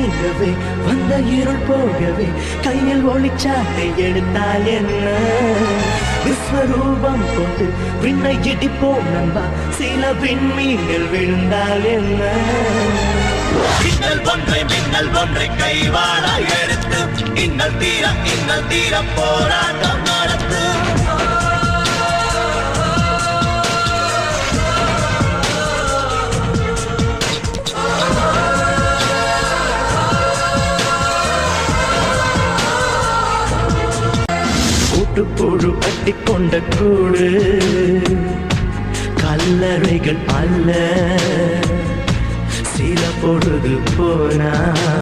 நீங்கவே வந்த இருள் போகவே கையில் ஒளிச்சாட்டை எடுத்தால் என்ன விஸ்வரூபம் கொண்டு விண்ணை இடிப்போம் நண்பா சில விண்மீன்கள் விழுந்தால் என்ன மின்னல் ஒன்றை கைவாள எடுத்து இன்னல் தீர போராட்டம் நடத்து கூட்டுப்புழு கட்டிக்கொண்ட கூடு கல்லறைகள் அல்ல சில பொழுது போனா